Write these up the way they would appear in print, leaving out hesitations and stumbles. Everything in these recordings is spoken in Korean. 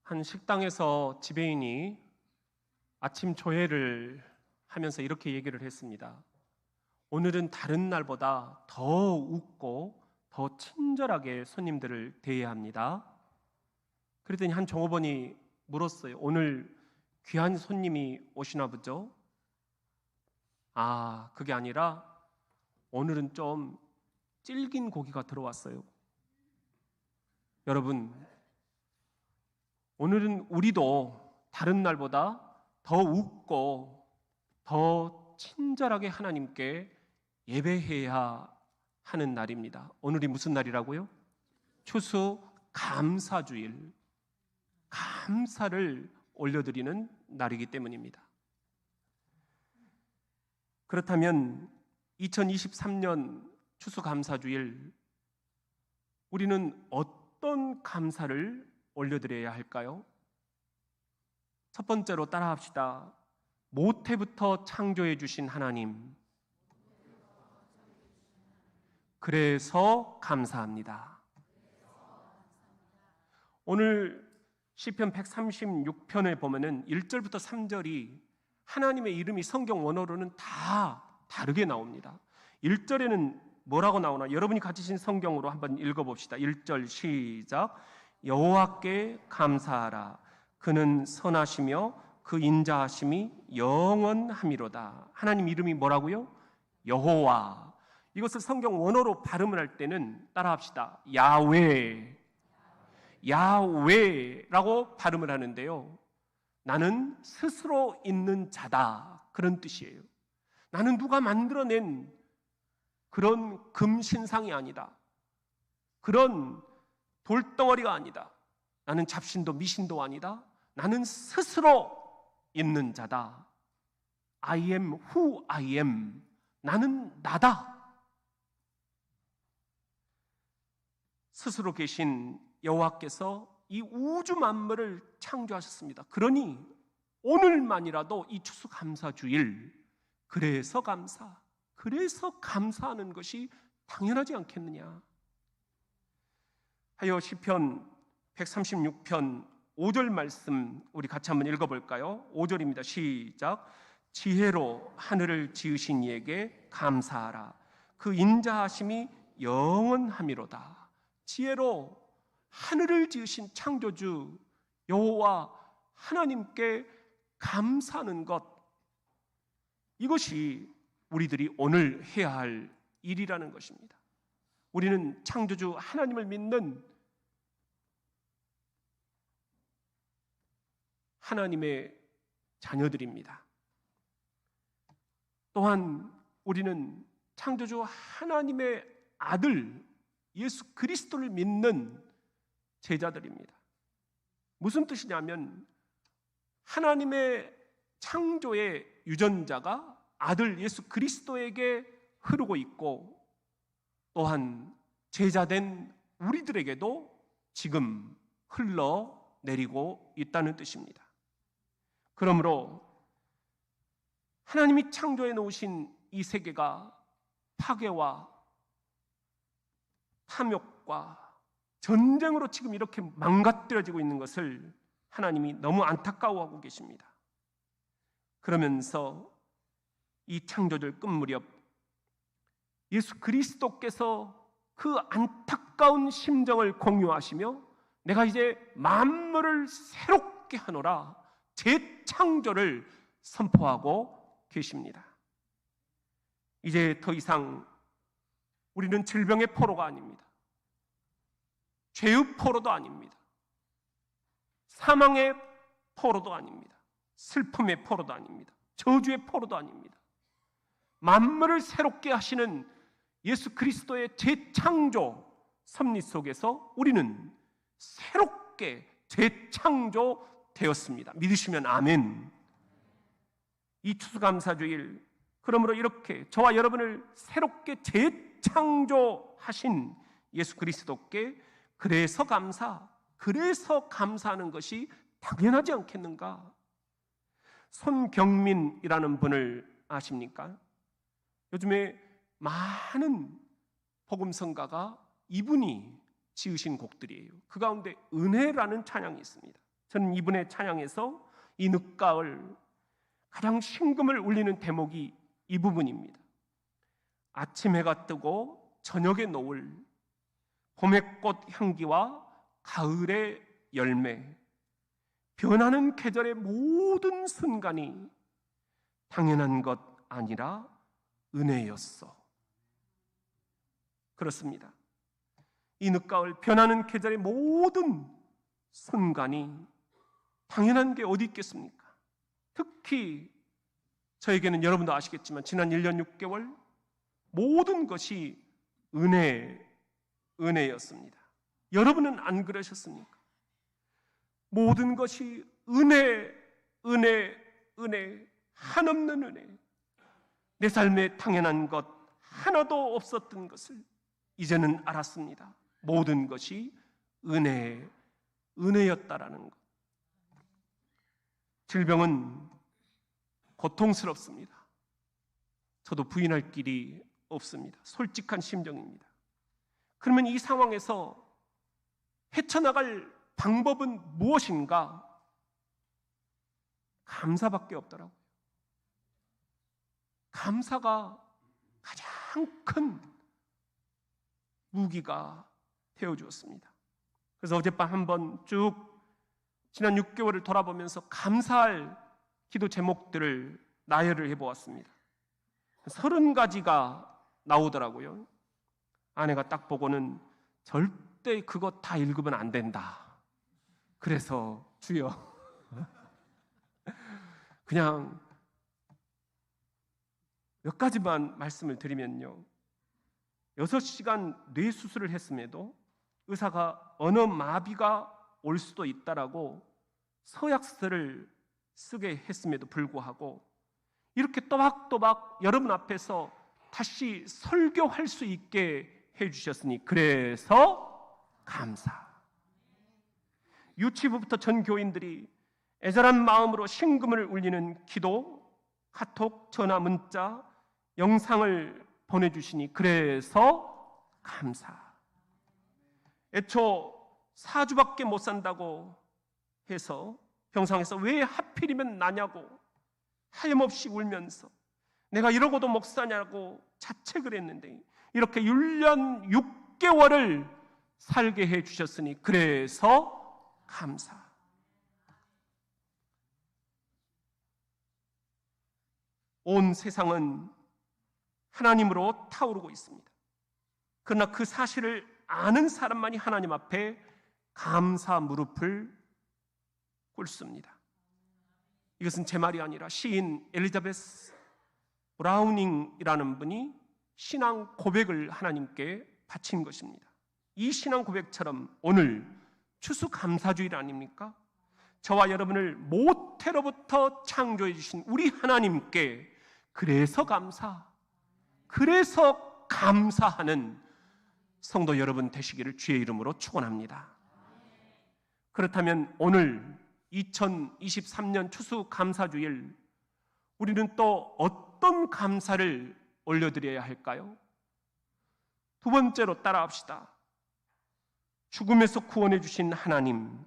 한 식당에서 지배인이 아침 조회를 하면서 이렇게 얘기를 했습니다. 오늘은 다른 날보다 더 웃고 더 친절하게 손님들을 대해야 합니다. 그랬더니 한 종업원이 물었어요. 오늘 귀한 손님이 오시나 보죠? 그게 아니라 오늘은 좀 질긴 고기가 들어왔어요. 여러분, 오늘은 우리도 다른 날보다 더 웃고 더 친절하게 하나님께 예배해야 하는 날입니다. 오늘이 무슨 날이라고요? 추수 감사주일, 감사를 올려드리는 날이기 때문입니다. 그렇다면 2023년 추수감사주일, 우리는 어떤 감사를 올려드려야 할까요? 첫 번째로 따라합시다. 모태부터 창조해 주신 하나님, 그래서 감사합니다. 오늘 시편 136편에 보면은 1절부터 3절이 하나님의 이름이 성경 원어로는 다 다르게 나옵니다. 1절에는 뭐라고 나오나? 여러분이 가지신 성경으로 한번 읽어봅시다. 1절 시작. 여호와께 감사하라. 그는 선하시며 그 인자하심이 영원함이로다. 하나님 이름이 뭐라고요? 여호와. 이것을 성경 원어로 발음을 할 때는 따라합시다. 야훼, 야훼라고 발음을 하는데요, 나는 스스로 있는 자다, 그런 뜻이에요. 나는 누가 만들어낸 그런 금신상이 아니다. 그런 돌덩어리가 아니다. 나는 잡신도 미신도 아니다. 나는 스스로 있는 자다. I am who I am. 나는 나다. 스스로 계신 여호와께서 이 우주 만물을 창조하셨습니다. 그러니 오늘만이라도 이 추수감사주일, 그래서 감사하는 것이 당연하지 않겠느냐 하여 시편 136편 5절 말씀 우리 같이 한번 읽어볼까요? 5절입니다. 시작. 지혜로 하늘을 지으신 이에게 감사하라. 그 인자하심이 영원함이로다. 지혜로 하늘을 지으신 창조주 여호와 하나님께 감사하는 것, 이것이 우리들이 오늘 해야 할 일이라는 것입니다. 우리는 창조주 하나님을 믿는 하나님의 자녀들입니다. 또한 우리는 창조주 하나님의 아들 예수 그리스도를 믿는 제자들입니다. 무슨 뜻이냐면 하나님의 창조의 유전자가 아들 예수 그리스도에게 흐르고 있고, 또한 제자된 우리들에게도 지금 흘러내리고 있다는 뜻입니다. 그러므로 하나님이 창조해 놓으신 이 세계가 파괴와 탐욕과 전쟁으로 지금 이렇게 망가뜨려지고 있는 것을 하나님이 너무 안타까워하고 계십니다. 그러면서 이 창조절 끝 무렵 예수 그리스도께서 그 안타까운 심정을 공유하시며 내가 이제 만물을 새롭게 하노라, 재창조를 선포하고 계십니다. 이제 더 이상 우리는 질병의 포로가 아닙니다. 죄의 포로도 아닙니다. 사망의 포로도 아닙니다. 슬픔의 포로도 아닙니다. 저주의 포로도 아닙니다. 만물을 새롭게 하시는 예수 그리스도의 재창조 섭리 속에서 우리는 새롭게 재창조되었습니다. 믿으시면 아멘. 이 추수감사주일, 그러므로 이렇게 저와 여러분을 새롭게 재창조하신 예수 그리스도께 그래서 감사하는 것이 당연하지 않겠는가? 손경민이라는 분을 아십니까? 요즘에 많은 복음성가가 이분이 지으신 곡들이에요. 그 가운데 은혜라는 찬양이 있습니다. 저는 이분의 찬양에서 이 늦가을 가장 심금을 울리는 대목이 이 부분입니다. 아침 해가 뜨고 저녁의 노을, 봄의 꽃 향기와 가을의 열매, 변하는 계절의 모든 순간이 당연한 것 아니라 은혜였어. 그렇습니다. 이 늦가을 변하는 계절의 모든 순간이 당연한 게 어디 있겠습니까? 특히 저에게는 여러분도 아시겠지만 지난 1년 6개월 모든 것이 은혜였습니다. 여러분은 안 그러셨습니까? 모든 것이 은혜, 한없는 은혜. 내 삶에 당연한 것 하나도 없었던 것을 이제는 알았습니다. 모든 것이 은혜였다라는 것. 질병은 고통스럽습니다. 저도 부인할 길이 없습니다. 솔직한 심정입니다. 그러면 이 상황에서 헤쳐나갈 방법은 무엇인가? 감사밖에 없더라고요. 감사가 가장 큰 무기가 되어주었습니다. 그래서 어젯밤 한번 쭉 지난 6개월을 돌아보면서 감사할 기도 제목들을 나열을 해보았습니다. 30가지가 나오더라고요. 아내가 딱 보고는 절대 그거 다 읽으면 안 된다. 그래서 주여 그냥 몇 가지만 말씀을 드리면요, 6시간 뇌 수술을 했음에도 의사가 언어 마비가 올 수도 있다라고 서약서를 쓰게 했음에도 불구하고 이렇게 또박또박 여러분 앞에서 다시 설교할 수 있게 해주셨으니 그래서 감사. 유치부부터 전 교인들이 애절한 마음으로 심금을 울리는 기도, 카톡, 전화, 문자, 영상을 보내주시니 그래서 감사. 애초 4주밖에 못 산다고 해서 병상에서 왜 하필이면 나냐고 하염없이 울면서 내가 이러고도 못 사냐고 자책을 했는데 이렇게 1년 6개월을 살게 해주셨으니 그래서 감사. 온 세상은 하나님으로 타오르고 있습니다. 그러나 그 사실을 아는 사람만이 하나님 앞에 감사 무릎을 꿇습니다. 이것은 제 말이 아니라 시인 엘리자베스 브라우닝이라는 분이 신앙 고백을 하나님께 바친 것입니다. 이 신앙 고백처럼 오늘 추수감사주일 아닙니까? 저와 여러분을 모태로부터 창조해 주신 우리 하나님께 그래서 감사하는 성도 여러분 되시기를 주의 이름으로 축원합니다. 그렇다면 오늘 2023년 추수감사주일 우리는 또 어떤 감사를 올려드려야 할까요? 두 번째로 따라합시다. 죽음에서 구원해 주신 하나님,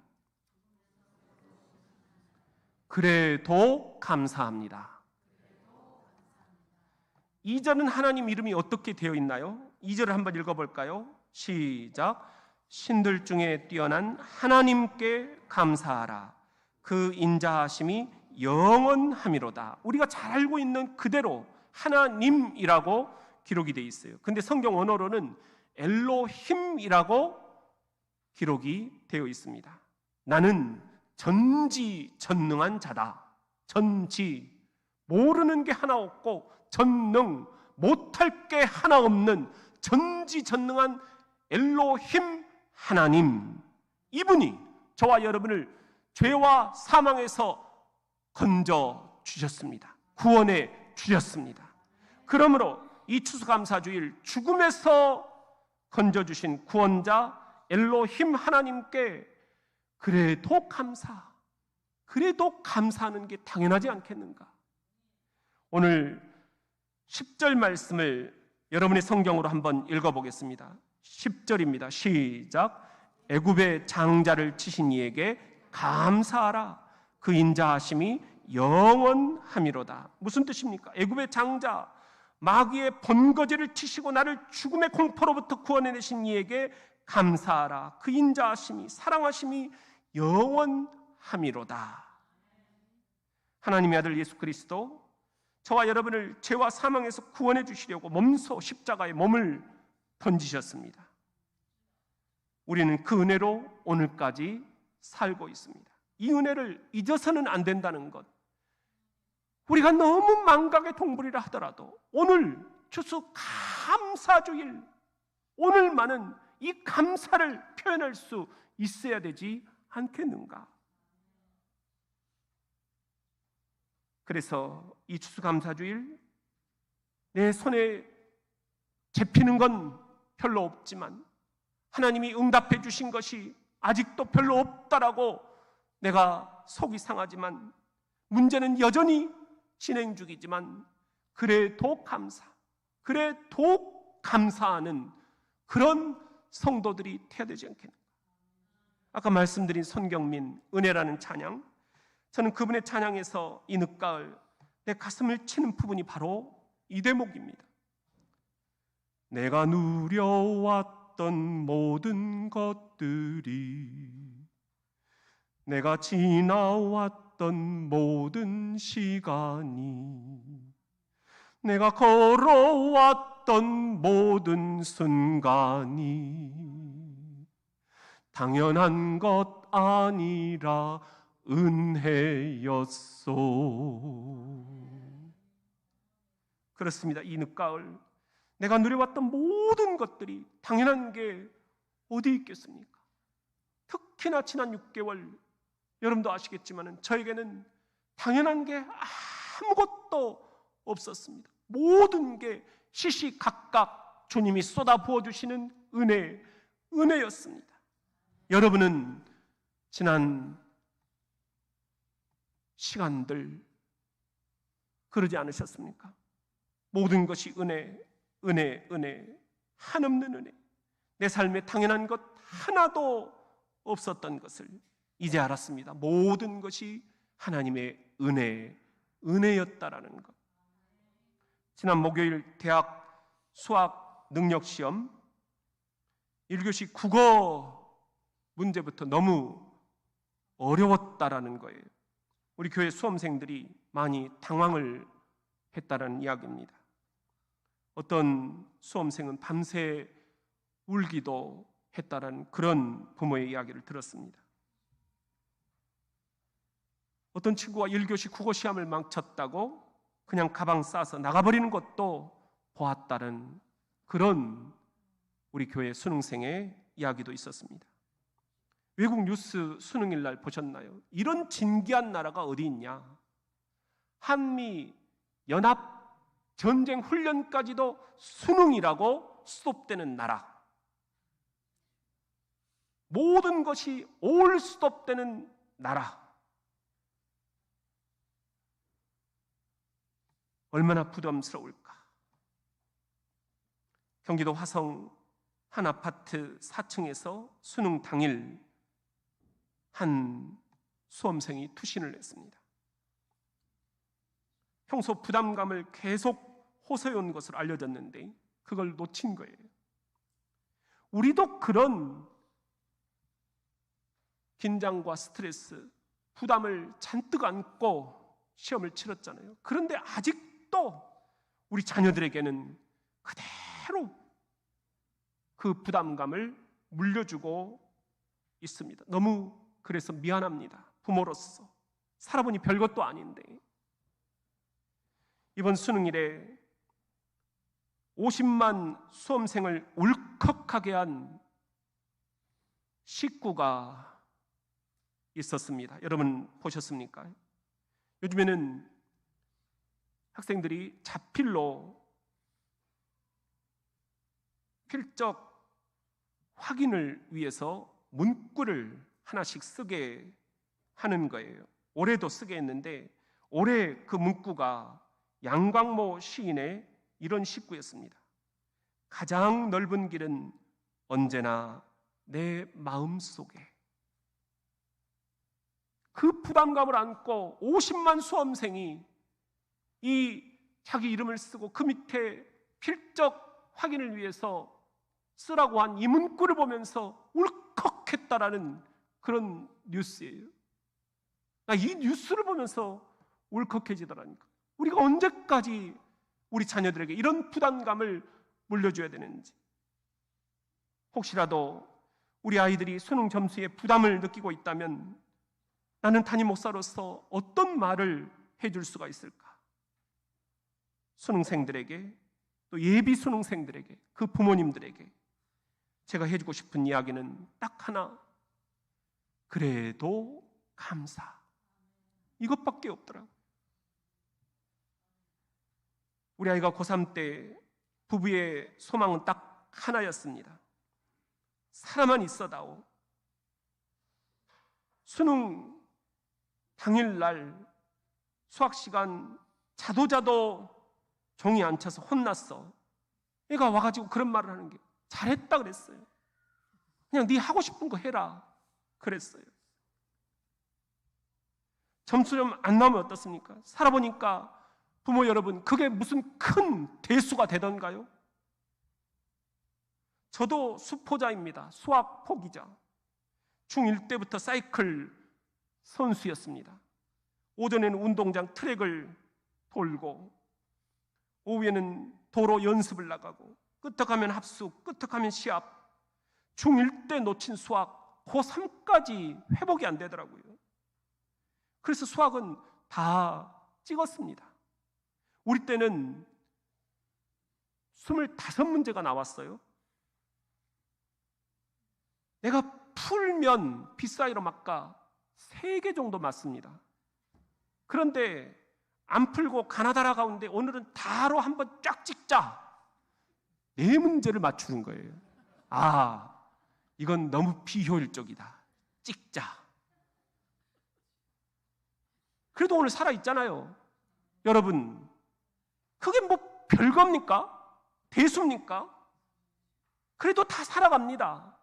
그래도 감사합니다. 2절은 하나님 이름이 어떻게 되어 있나요? 2절을 한번 읽어볼까요? 시작. 신들 중에 뛰어난 하나님께 감사하라. 그 인자하심이 영원함이로다. 우리가 잘 알고 있는 그대로 하나님이라고 기록이 되어 있어요. 근데 성경 원어로는 엘로힘이라고 기록이 되어 있습니다. 나는 전지전능한 자다. 전지, 모르는 게 하나 없고 전능, 못할 게 하나 없는 전지전능한 엘로힘 하나님, 이분이 저와 여러분을 죄와 사망에서 건져 주셨습니다. 구원해 주셨습니다. 그러므로 이 추수감사주일 죽음에서 건져주신 구원자 엘로힘 하나님께 그래도 감사하는 게 당연하지 않겠는가? 오늘 10절 말씀을 여러분의 성경으로 한번 읽어보겠습니다. 10절입니다. 시작. 애굽의 장자를 치신 이에게 감사하라. 그 인자하심이 영원함이로다. 무슨 뜻입니까? 애굽의 장자 마귀의 번거지를 치시고 나를 죽음의 공포로부터 구원해내신 이에게 감사하라. 그 인자하심이, 사랑하심이 영원함이로다. 하나님의 아들 예수 그리스도 저와 여러분을 죄와 사망에서 구원해 주시려고 몸소 십자가에 몸을 던지셨습니다. 우리는 그 은혜로 오늘까지 살고 있습니다. 이 은혜를 잊어서는 안 된다는 것. 우리가 너무 망각의 동물이라 하더라도 오늘 추수 감사주일, 오늘만은 이 감사를 표현할 수 있어야 되지 않겠는가? 그래서 이 추수감사주일 내 손에 잡히는 건 별로 없지만 하나님이 응답해 주신 것이 아직도 별로 없다라고 내가 속이 상하지만 문제는 여전히 진행 중이지만 그래도 감사하는 그런 성도들이 되어야 되지 않겠는가? 아까 말씀드린 손경민 은혜라는 찬양, 저는 그분의 찬양에서 이 늦가을 내 가슴을 치는 부분이 바로 이 대목입니다. 내가 누려왔던 모든 것들이, 내가 지나왔던 모든 시간이, 내가 걸어왔던 모든 순간이 당연한 것 아니라 은혜였소. 그렇습니다. 이 늦가을 내가 누려왔던 모든 것들이 당연한 게 어디 있겠습니까? 특히나 지난 6개월 여러분도 아시겠지만 저에게는 당연한 게 아무것도 없었습니다. 모든 게 시시각각 주님이 쏟아 부어주시는 은혜였습니다. 여러분은 지난 시간들 그러지 않으셨습니까? 모든 것이 은혜, 한없는 은혜. 내 삶에 당연한 것 하나도 없었던 것을 이제 알았습니다. 모든 것이 하나님의 은혜였다라는 것. 지난 목요일 대학 수학 능력시험 1교시 국어 문제부터 너무 어려웠다라는 거예요. 우리 교회 수험생들이 많이 당황을 했다라는 이야기입니다. 어떤 수험생은 밤새 울기도 했다라는 그런 부모의 이야기를 들었습니다. 어떤 친구가 1교시 국어 시험을 망쳤다고 그냥 가방 싸서 나가버리는 것도 보았다는 그런 우리 교회 수능생의 이야기도 있었습니다. 외국 뉴스 수능일 날 보셨나요? 이런 진기한 나라가 어디 있냐? 한미 연합 전쟁 훈련까지도 수능이라고 스톱되는 나라. 모든 것이 올 스톱되는 나라. 얼마나 부담스러울까? 경기도 화성 한 아파트 4층에서 수능 당일 한 수험생이 투신을 했습니다. 평소 부담감을 계속 호소해온 것으로 알려졌는데 그걸 놓친 거예요. 우리도 그런 긴장과 스트레스, 부담을 잔뜩 안고 시험을 치렀잖아요. 그런데 아직도 우리 자녀들에게는 그대로 그 부담감을 물려주고 있습니다. 너무 그래서 미안합니다. 부모로서 살아보니 별것도 아닌데 이번 수능일에 50만 수험생을 울컥하게 한 식구가 있었습니다. 여러분 보셨습니까? 요즘에는 학생들이 자필로 필적 확인을 위해서 문구를 하나씩 쓰게 하는 거예요. 올해도 쓰게 했는데 올해 그 문구가 양광모 시인의 이런 시구였습니다. 가장 넓은 길은 언제나 내 마음속에. 그 부담감을 안고 50만 수험생이 이 자기 이름을 쓰고 그 밑에 필적 확인을 위해서 쓰라고 한 이 문구를 보면서 울컥했다라는 그런 뉴스예요. 이 뉴스를 보면서 울컥해지더라니까. 우리가 언제까지 우리 자녀들에게 이런 부담감을 물려줘야 되는지. 혹시라도 우리 아이들이 수능 점수에 부담을 느끼고 있다면 나는 담임 목사로서 어떤 말을 해줄 수가 있을까? 수능생들에게, 또 예비 수능생들에게, 그 부모님들에게 제가 해주고 싶은 이야기는 딱 하나, 그래도 감사. 이것밖에 없더라고요. 우리 아이가 고3 때 부부의 소망은 딱 하나였습니다. 살아만 있어다오. 수능 당일날 수학시간 자도 종이 안 쳐서 혼났어. 애가 와가지고 그런 말을 하는 게, 잘했다 그랬어요. 그냥 네 하고 싶은 거 해라 그랬어요. 점수 좀 안 나오면 어떻습니까? 살아보니까 부모 여러분, 그게 무슨 큰 대수가 되던가요? 저도 수포자입니다. 수학 포기자. 중1 때부터 사이클 선수였습니다. 오전에는 운동장 트랙을 돌고 오후에는 도로 연습을 나가고 끄떡하면 합숙, 끄떡하면 시합. 중1 때 놓친 수학 고3까지 회복이 안 되더라고요. 그래서 수학은 다 찍었습니다. 우리 때는 25문제가 나왔어요. 내가 풀면 빗사이로 막가 3개 정도 맞습니다. 그런데 안 풀고 가나다라 가운데 오늘은 다로 한번 쫙 찍자. 4문제를 맞추는 거예요. 아, 이건 너무 비효율적이다. 찍자. 그래도 오늘 살아있잖아요. 여러분, 그게 뭐 별겁니까? 대수입니까? 그래도 다 살아갑니다.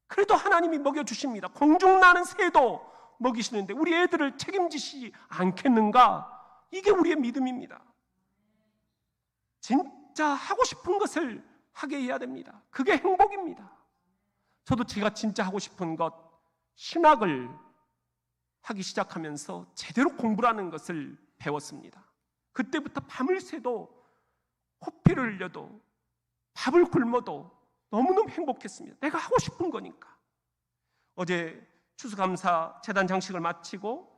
그래도 하나님이 먹여주십니다. 공중나는 새도 먹이시는데 우리 애들을 책임지시지 않겠는가? 이게 우리의 믿음입니다. 진짜 하고 싶은 것을 하게 해야 됩니다. 그게 행복입니다. 저도 제가 진짜 하고 싶은 것, 신학을 하기 시작하면서 제대로 공부라는 것을 배웠습니다. 그때부터 밤을 새도 코피를 흘려도 밥을 굶어도 너무너무 행복했습니다. 내가 하고 싶은 거니까. 어제 추수감사 제단 장식을 마치고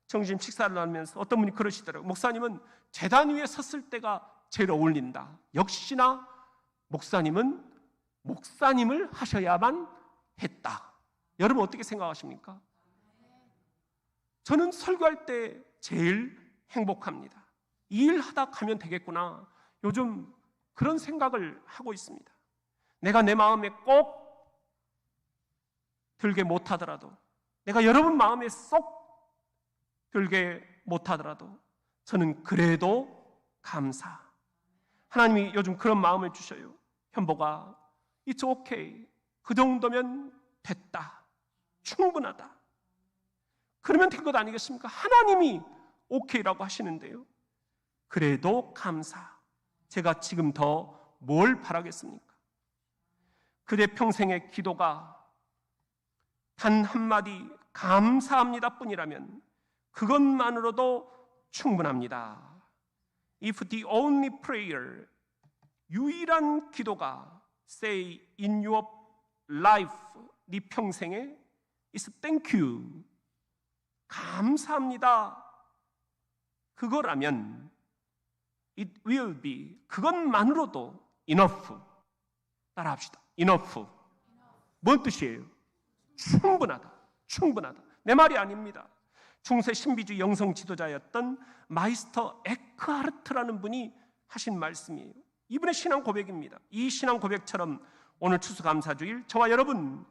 점심 식사를 하면서 어떤 분이 그러시더라고요. 목사님은 제단 위에 섰을 때가 제일 어울린다. 역시나 목사님은 목사님을 하셔야만 했다. 여러분 어떻게 생각하십니까? 저는 설교할 때 제일 행복합니다. 이 일 하다 가면 되겠구나. 요즘 그런 생각을 하고 있습니다. 내가 내 마음에 꼭 들게 못하더라도, 내가 여러분 마음에 쏙 들게 못하더라도 저는 그래도 감사. 하나님이 요즘 그런 마음을 주셔요. 현보가 It's okay. 그 정도면 됐다. 충분하다. 그러면 된 것 아니겠습니까? 하나님이 오케이라고 하시는데요. 그래도 감사. 제가 지금 더 뭘 바라겠습니까? 그대 평생의 기도가 단 한마디 감사합니다 뿐이라면 그것만으로도 충분합니다. If the only prayer, 유일한 기도가 say in your life, 네 평생에 is thank you, 감사합니다, 그거라면 it will be, 그것만으로도 enough. 따라합시다. enough. 뭔 뜻이에요? 충분하다. 충분하다. 내 말이 아닙니다. 중세 신비주의 영성 지도자였던 마이스터 에크하르트라는 분이 하신 말씀이에요. 이분의 신앙 고백입니다. 이 신앙 고백처럼 오늘 추수감사주일 저와 여러분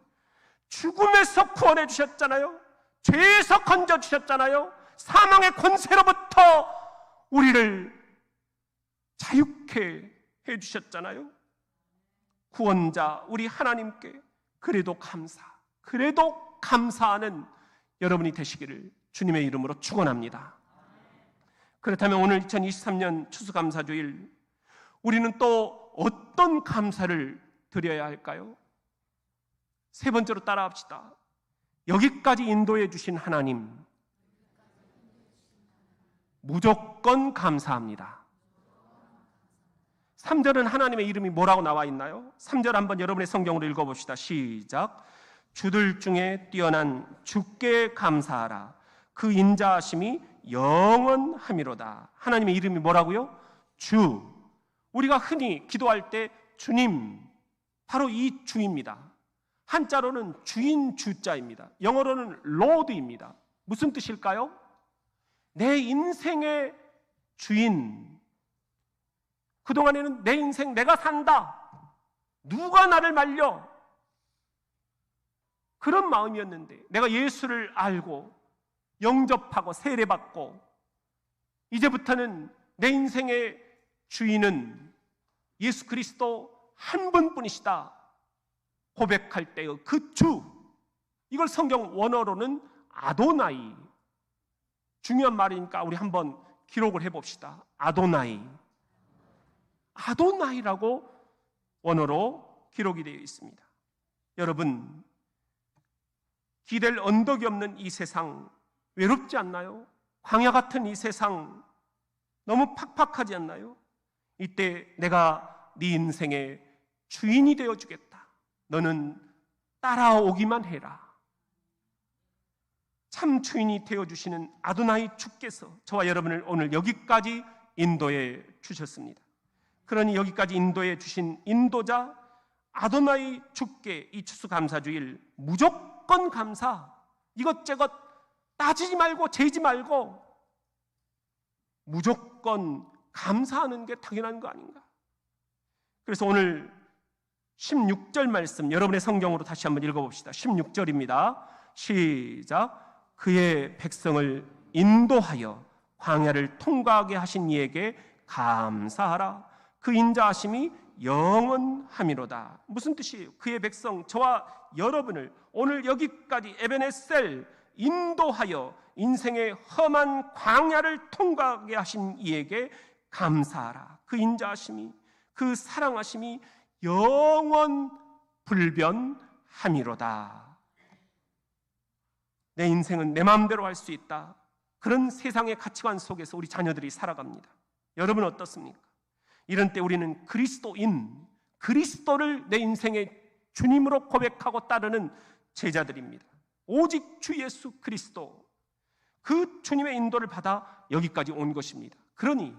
죽음에서 구원해 주셨잖아요. 죄에서 건져 주셨잖아요. 사망의 권세로부터 우리를 자유케 해 주셨잖아요. 구원자 우리 하나님께 그래도 감사, 그래도 감사하는 여러분이 되시기를 주님의 이름으로 축원합니다. 그렇다면 오늘 2023년 추수감사주일, 우리는 또 어떤 감사를 드려야 할까요? 세 번째로 따라합시다. 여기까지 인도해 주신 하나님, 무조건 감사합니다. 3절은 하나님의 이름이 뭐라고 나와 있나요? 3절 한번 여러분의 성경으로 읽어봅시다. 시작. 주들 중에 뛰어난 주께 감사하라. 그 인자하심이 영원함이로다. 하나님의 이름이 뭐라고요? 주. 우리가 흔히 기도할 때 주님, 바로 이 주입니다. 한자로는 주인 주자입니다. 영어로는 Lord입니다. 무슨 뜻일까요? 내 인생의 주인. 그동안에는 내 인생 내가 산다. 누가 나를 말려? 그런 마음이었는데 내가 예수를 알고 영접하고 세례받고 이제부터는 내 인생의 주인은 예수 그리스도 한 분뿐이시다 고백할 때의 그 주, 이걸 성경 원어로는 아도나이, 중요한 말이니까 우리 한번 기록을 해봅시다. 아도나이, 아도나이라고 원어로 기록이 되어 있습니다. 여러분, 기댈 언덕이 없는 이 세상 외롭지 않나요? 광야 같은 이 세상 너무 팍팍하지 않나요? 이때 내가 네 인생의 주인이 되어주겠다. 너는 따라오기만 해라. 참 주인이 되어주시는 아도나이 주께서 저와 여러분을 오늘 여기까지 인도해 주셨습니다. 그러니 여기까지 인도해 주신 인도자 아도나이 주께 이 추수감사주일 무조건 감사, 이것저것 따지지 말고 재지 말고 무조건 감사하는 게 당연한 거 아닌가? 그래서 오늘 16절 말씀 여러분의 성경으로 다시 한번 읽어봅시다. 16절입니다. 시작. 그의 백성을 인도하여 광야를 통과하게 하신 이에게 감사하라. 그 인자하심이 영원함이로다. 무슨 뜻이에요? 그의 백성, 저와 여러분을 오늘 여기까지 에베네셀 인도하여 인생의 험한 광야를 통과하게 하신 이에게 감사하라. 그 인자하심이, 그 사랑하심이 영원 불변함이로다. 내 인생은 내 마음대로 할 수 있다. 그런 세상의 가치관 속에서 우리 자녀들이 살아갑니다. 여러분 어떻습니까? 이런 때 우리는 그리스도인, 그리스도를 내 인생의 주님으로 고백하고 따르는 제자들입니다. 오직 주 예수 그리스도, 그 주님의 인도를 받아 여기까지 온 것입니다. 그러니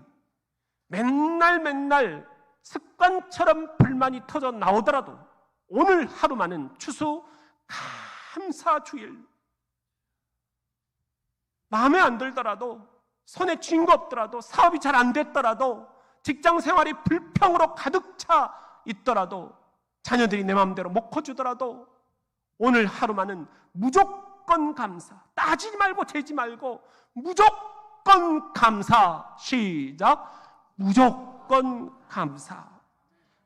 맨날 습관처럼 불만이 터져 나오더라도 오늘 하루만은 추수 감사주일, 마음에 안 들더라도, 손에 쥔 거 없더라도, 사업이 잘 안 됐더라도, 직장 생활이 불평으로 가득 차 있더라도, 자녀들이 내 마음대로 못 커주더라도 오늘 하루만은 무조건 감사, 따지지 말고 재지 말고 무조건 감사. 시작. 무조건 감사.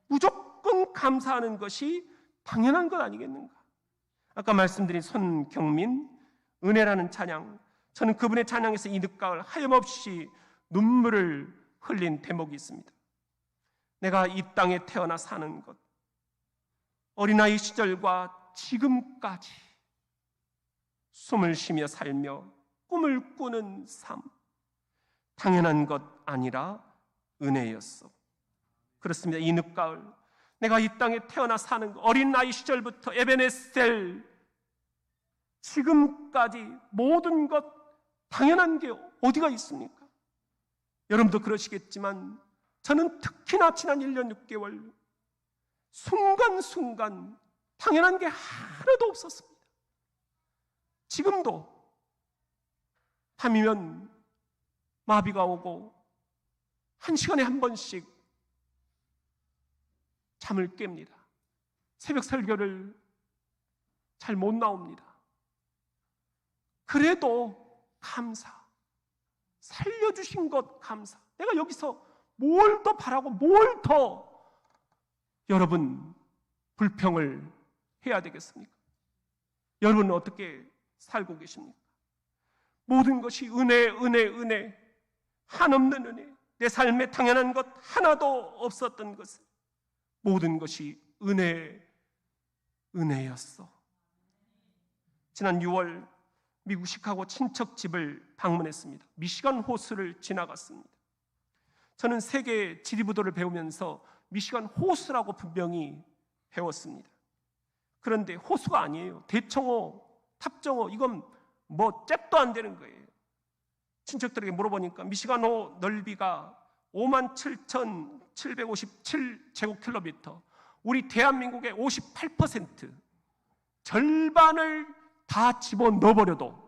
무조건 감사하는 것이 당연한 것 아니겠는가? 아까 말씀드린 손경민 은혜라는 찬양, 저는 그분의 찬양에서 이 늦가을 하염없이 눈물을 흘린 대목이 있습니다. 내가 이 땅에 태어나 사는 것, 어린아이 시절과 지금까지 숨을 쉬며 살며 꿈을 꾸는 삶, 당연한 것 아니라 은혜였어. 그렇습니다. 이 늦가을 내가 이 땅에 태어나 사는 것, 어린아이 시절부터 에베네셀 지금까지 모든 것 당연한 게 어디가 있습니까? 여러분도 그러시겠지만 저는 특히나 지난 1년 6개월 순간순간 당연한 게 하나도 없었습니다. 지금도 밤이면 마비가 오고 1시간에 한 번씩 잠을 깹니다. 새벽 설교를 잘 못 나옵니다. 그래도 감사, 살려주신 것 감사. 내가 여기서 뭘 더 바라고 뭘 더 여러분 불평을 해야 되겠습니까? 여러분은 어떻게 살고 계십니까? 모든 것이 은혜, 은혜, 은혜, 한없는 은혜. 내 삶에 당연한 것 하나도 없었던 것을 모든 것이 은혜, 은혜였어. 지난 6월 미국 시카고 친척 집을 방문했습니다. 미시간 호수를 지나갔습니다. 저는 세계 지리부도를 배우면서 미시간 호수라고 분명히 배웠습니다. 그런데 호수가 아니에요. 대청호, 탑정호, 이건 뭐 잽도 안 되는 거예요. 친척들에게 물어보니까 미시간호 넓이가 57,757제곱킬로미터, 우리 대한민국의 58%, 절반을 다 집어넣어버려도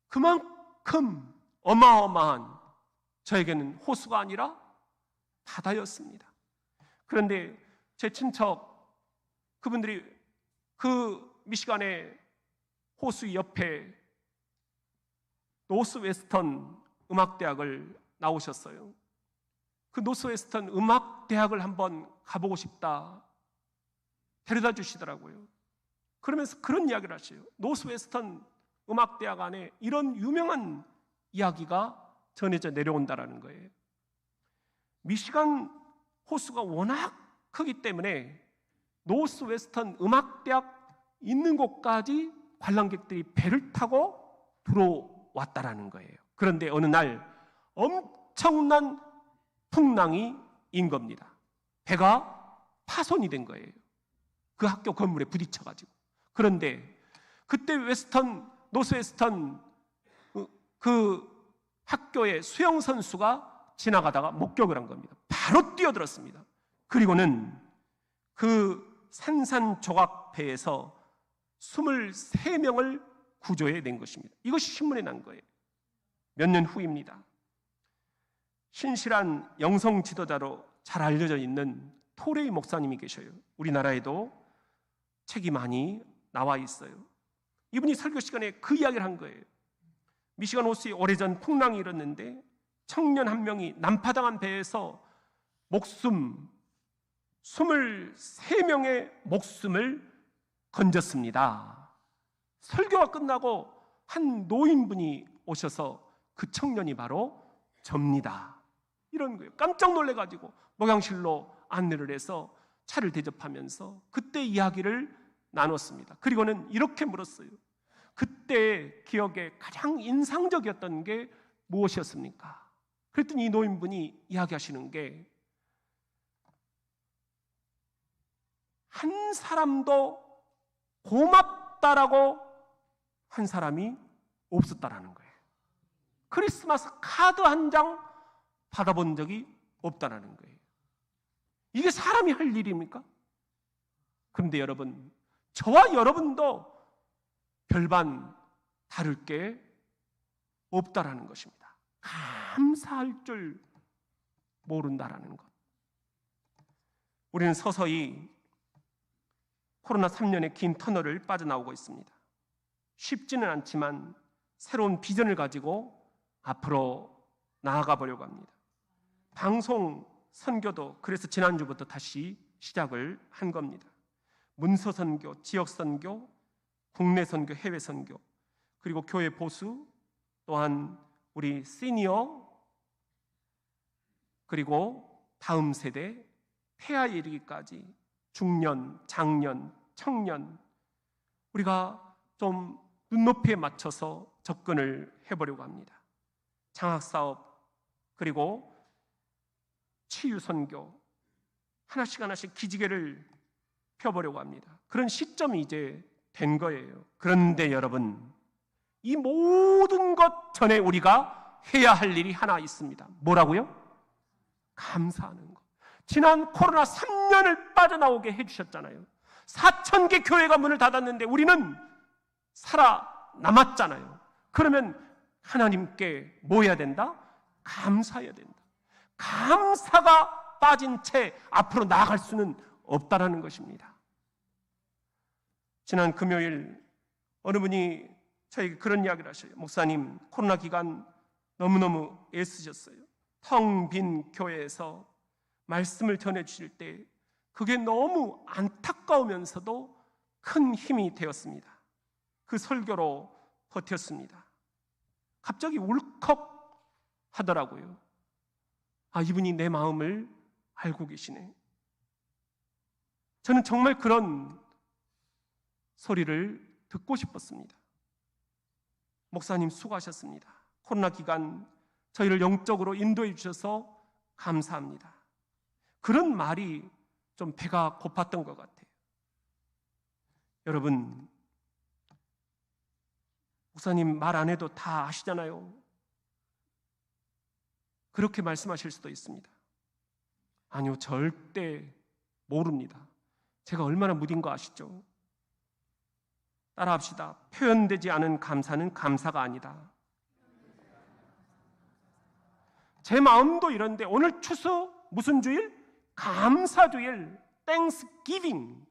그만큼 어마어마한, 저에게는 호수가 아니라 바다였습니다. 그런데 제 친척, 그분들이 그 미시간의 호수 옆에 노스웨스턴 음악대학을 나오셨어요. 그 노스웨스턴 음악대학을 한번 가보고 싶다 데려다 주시더라고요. 그러면서 그런 이야기를 하셔요. 노스웨스턴 음악대학 안에 이런 유명한 이야기가 전해져 내려온다라는 거예요. 미시간 호수가 워낙 크기 때문에 노스웨스턴 음악대학 있는 곳까지 관람객들이 배를 타고 들어왔다라는 거예요. 그런데 어느 날 엄청난 풍랑이 인 겁니다. 배가 파손이 된 거예요. 그 학교 건물에 부딪혀가지고. 그런데 그때 노스웨스턴 그 학교의 수영 선수가 지나가다가 목격을 한 겁니다. 바로 뛰어들었습니다. 그리고는 그 산산조각배에서 23명을 구조해낸 것입니다. 이것이 신문에 난 거예요. 몇 년 후입니다. 신실한 영성 지도자로 잘 알려져 있는 토레이 목사님이 계셔요. 우리나라에도 책이 많이 나와 있어요. 이분이 설교 시간에 그 이야기를 한 거예요. 미시간 호수에 오래전 풍랑이 일었는데 청년 한 명이 난파당한 배에서 23명의 목숨을 건졌습니다. 설교가 끝나고 한 노인분이 오셔서 그 청년이 바로 접니다. 이런 거예요. 깜짝 놀래가지고 목양실로 안내를 해서 차를 대접하면서 그때 이야기를 나눴습니다. 그리고는 이렇게 물었어요. 그때 기억에 가장 인상적이었던 게 무엇이었습니까? 그랬더니 이 노인분이 이야기하시는 게, 한 사람도 고맙다라고 한 사람이 없었다라는 거예요. 크리스마스 카드 한 장 받아본 적이 없다라는 거예요. 이게 사람이 할 일입니까? 그런데 여러분, 저와 여러분도 별반 다를 게 없다라는 것입니다. 감사할 줄 모른다라는 것. 우리는 서서히 코로나 3년의 긴 터널을 빠져나오고 있습니다. 쉽지는 않지만 새로운 비전을 가지고 앞으로 나아가 보려고 합니다. 방송 선교도 그래서 지난주부터 다시 시작을 한 겁니다. 문서 선교, 지역 선교, 국내 선교, 해외 선교, 그리고 교회 보수, 또한 우리 시니어, 그리고 다음 세대, 폐하에 이르기까지 중년, 장년, 청년, 우리가 좀 눈높이에 맞춰서 접근을 해보려고 합니다. 장학사업, 그리고 치유선교, 하나씩 기지개를 펴보려고 합니다. 그런 시점이 이제 된 거예요. 그런데 여러분, 이 모든 것 전에 우리가 해야 할 일이 하나 있습니다. 뭐라고요? 감사하는 것. 지난 코로나 3년을 빠져나오게 해주셨잖아요. 4,000개 교회가 문을 닫았는데 우리는 살아남았잖아요. 그러면 하나님께 뭐 해야 된다? 감사해야 된다. 감사가 빠진 채 앞으로 나아갈 수는 없다라는 것입니다. 지난 금요일 어느 분이 저에게 그런 이야기를 하셔요. 목사님, 코로나 기간 너무너무 애쓰셨어요. 텅 빈 교회에서 말씀을 전해주실 때 그게 너무 안타까우면서도 큰 힘이 되었습니다. 그 설교로 버텼습니다. 갑자기 울컥 하더라고요. 아, 이분이 내 마음을 알고 계시네. 저는 정말 그런 소리를 듣고 싶었습니다. 목사님 수고하셨습니다. 코로나 기간 저희를 영적으로 인도해 주셔서 감사합니다. 그런 말이 좀 배가 고팠던 것 같아요. 여러분, 목사님 말 안 해도 다 아시잖아요. 그렇게 말씀하실 수도 있습니다. 아니요, 절대 모릅니다. 제가 얼마나 무딘 거 아시죠? 따라합시다. 표현되지 않은 감사는 감사가 아니다. 제 마음도 이런데 오늘 추수 무슨 주일? 감사주일. Thanksgiving.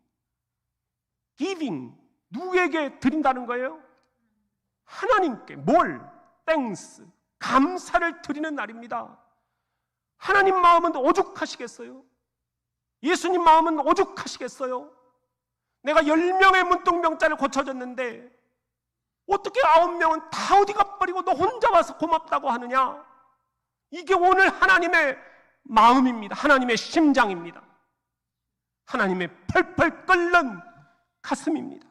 Giving. 누구에게 드린다는 거예요? 하나님께. 뭘? Thanks. 감사를 드리는 날입니다. 하나님 마음은 오죽하시겠어요? 예수님 마음은 오죽하시겠어요? 내가 10명의 문둥병자를 고쳐줬는데 어떻게 9명은 다 어디 가버리고 너 혼자 와서 고맙다고 하느냐? 이게 오늘 하나님의 마음입니다. 하나님의 심장입니다. 하나님의 펄펄 끓는 가슴입니다.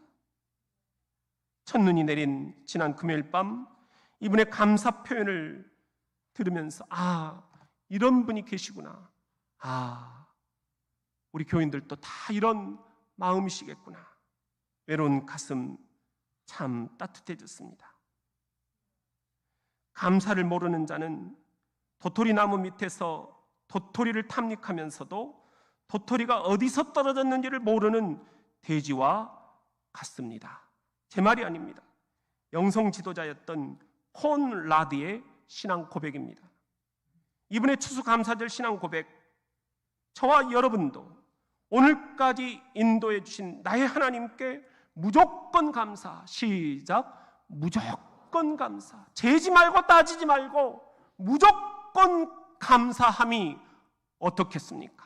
첫눈이 내린 지난 금요일 밤 이분의 감사 표현을 들으면서 이런 분이 계시구나. 우리 교인들도 다 이런 마음이시겠구나. 외로운 가슴 참 따뜻해졌습니다. 감사를 모르는 자는 도토리 나무 밑에서 도토리를 탐닉하면서도 도토리가 어디서 떨어졌는지를 모르는 돼지와 같습니다. 제 말이 아닙니다. 영성 지도자였던 콘라드의 신앙 고백입니다. 이분의 추수감사절 신앙 고백, 저와 여러분도 오늘까지 인도해 주신 나의 하나님께 무조건 감사. 시작. 무조건 감사. 재지 말고 따지지 말고 무조건 감사함이 어떻겠습니까?